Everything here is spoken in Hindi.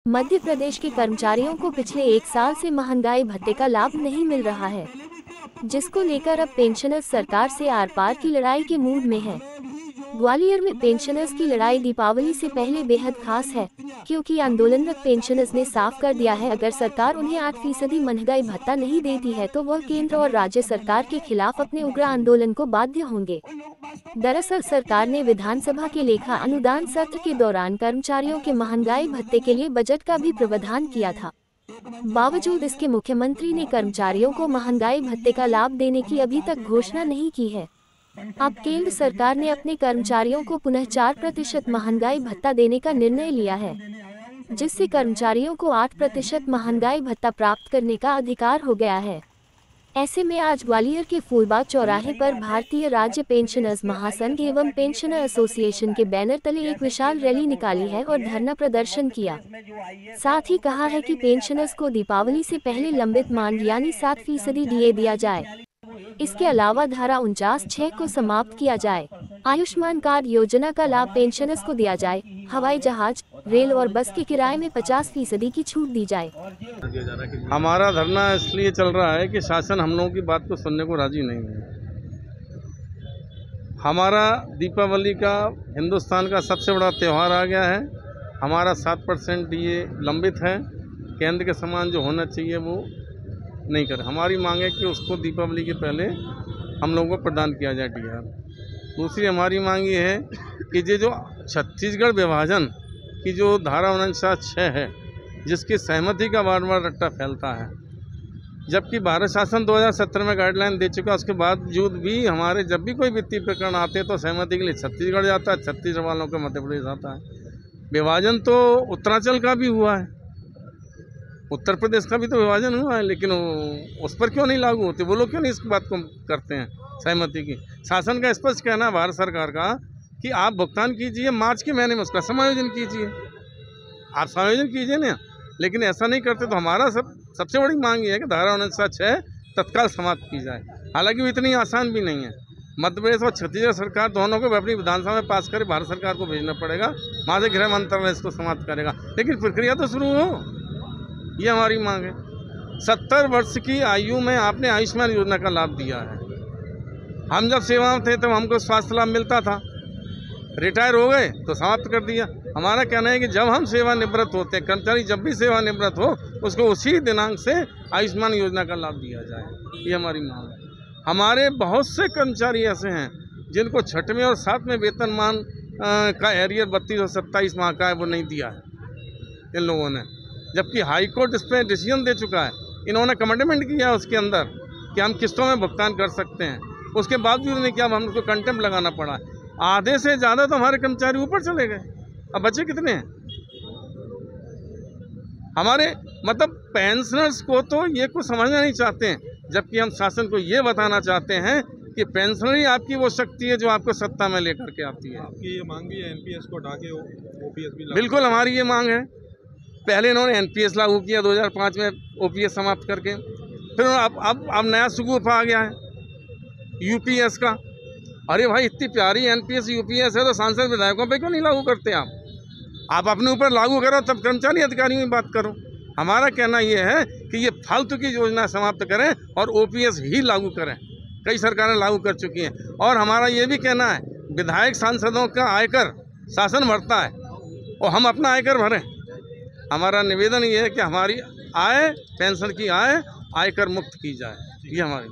मध्य प्रदेश के कर्मचारियों को पिछले 1 साल से महंगाई भत्ते का लाभ नहीं मिल रहा है, जिसको लेकर अब पेंशनर्स सरकार से आर पार की लड़ाई के मूड में है। ग्वालियर में पेंशनर्स की लड़ाई दीपावली से पहले बेहद खास है, क्योंकि आंदोलनरत पेंशनर्स ने साफ कर दिया है अगर सरकार उन्हें 8% महंगाई भत्ता नहीं देती है तो वह केंद्र और राज्य सरकार के खिलाफ अपने उग्र आंदोलन को बाध्य होंगे। दरअसल सरकार ने विधानसभा के लेखा अनुदान सत्र के दौरान कर्मचारियों के महंगाई भत्ते के लिए बजट का भी प्रावधान किया था। बावजूद इसके मुख्यमंत्री ने कर्मचारियों को महंगाई भत्ते का लाभ देने की अभी तक घोषणा नहीं की है। अब केंद्र सरकार ने अपने कर्मचारियों को पुनः 4% महंगाई भत्ता देने का निर्णय लिया है, जिससे कर्मचारियों को 8% महंगाई भत्ता प्राप्त करने का अधिकार हो गया है। ऐसे में आज ग्वालियर के फूलबाग चौराहे पर भारतीय राज्य पेंशनर्स महासंघ एवं पेंशनर एसोसिएशन के बैनर तले एक विशाल रैली निकाली है और धरना प्रदर्शन किया। साथ ही कहा है कि पेंशनर्स को दीपावली से पहले लंबित मांग यानी 7% डीए दिया जाए। इसके अलावा धारा 49(6) को समाप्त किया जाए। आयुष्मान कार्ड योजना का लाभ पेंशनर्स को दिया जाए। हवाई जहाज, रेल और बस के किराए में 50% की छूट दी जाए। हमारा धरना इसलिए चल रहा है कि शासन हम लोगों की बात को सुनने को राजी नहीं है। हमारा दीपावली का हिंदुस्तान का सबसे बड़ा त्यौहार आ गया है। हमारा 7% डीए लंबित है। केंद्र के समान जो होना चाहिए वो नहीं करे। हमारी मांग है कि उसको दीपावली के पहले हम लोगों को प्रदान किया जाए डीआर। दूसरी हमारी मांग ये है कि ये जो छत्तीसगढ़ विभाजन की जो धारा 49(6) है, जिसकी सहमति का बार बार रट्टा फैलता है, जबकि भारत शासन 2017 में गाइडलाइन दे चुका, उसके बावजूद भी हमारे जब भी कोई वित्तीय प्रकरण आते हैं तो सहमति के लिए छत्तीसगढ़ जाता है, छत्तीसगढ़ वालों का मध्य प्रदेश आता है। विभाजन तो उत्तरांचल का भी हुआ है, उत्तर प्रदेश का भी तो विभाजन हुआ है, लेकिन उस पर क्यों नहीं लागू होते? वो लोग क्यों नहीं इस बात को करते हैं सहमति की? शासन का स्पष्ट कहना है भारत सरकार का कि आप भुगतान कीजिए, मार्च के महीने में उसका समायोजन कीजिए, आप समायोजन कीजिए ना, लेकिन ऐसा नहीं करते। तो हमारा सबसे बड़ी मांग ये है कि धारा 49(6) तत्काल समाप्त की जाए। हालांकि वो इतनी आसान भी नहीं है। मध्य प्रदेश और छत्तीसगढ़ सरकार दोनों को अपनी विधानसभा में पास करे, भारत सरकार को भेजना पड़ेगा, वहाँ से गृह मंत्रालय इसको समाप्त करेगा, लेकिन प्रक्रिया तो शुरू हो। ये हमारी मांग है। 70 वर्ष की आयु में आपने आयुष्मान योजना का लाभ दिया है। हम जब सेवा में थे तब हमको स्वास्थ्य लाभ मिलता था, रिटायर हो गए तो समाप्त कर दिया। हमारा कहना है कि जब हम सेवानिवृत्त होते हैं, कर्मचारी जब भी सेवानिवृत्त हो उसको उसी दिनांक से आयुष्मान योजना का लाभ दिया जाए। ये हमारी मांग है। हमारे बहुत से कर्मचारी ऐसे हैं जिनको 6वें और 7वें वेतनमान का एरियर 32 और 27 माह का है, वो नहीं दिया है इन लोगों ने, जबकि हाई कोर्ट इस पर डिसीजन दे चुका है। इन्होंने कमिटमेंट किया उसके अंदर कि हम किस्तों में भुगतान कर सकते हैं, उसके बावजूद नहीं किया, अब हमको कंटेम्प्ट लगाना पड़ा। आधे से ज़्यादा तो हमारे कर्मचारी ऊपर चले गए, अब बचे कितने हैं हमारे? मतलब पेंशनर्स को तो ये कुछ समझना नहीं चाहते हैं, जबकि हम शासन को ये बताना चाहते हैं कि पेंशनर ही आपकी वो शक्ति है जो आपको सत्ता में लेकर के आती है। आपकी ये मांग भी है एनपीएस को हटा के ओपीएस भी? बिल्कुल हमारी ये मांग है। पहले इन्होंने एनपीएस लागू किया 2005 में, ओपीएस समाप्त करके, फिर अब नया सुगुफा आ गया है यूपीएस का। अरे भाई, इतनी प्यारी एनपीएस यूपीएस है तो सांसद विधायकों पे क्यों नहीं लागू करते आप अपने ऊपर लागू करो, तब कर्मचारी अधिकारियों में बात करो। हमारा कहना ये है कि ये फालतू की योजना समाप्त करें और ओपीएस ही लागू करें। कई सरकारें लागू कर चुकी हैं। और हमारा ये भी कहना है, विधायक सांसदों का आयकर शासन भरता है और हम अपना आयकर भरें। हमारा निवेदन ये है कि हमारी आय, पेंशन की आय आयकर मुक्त की जाए। ये हमारी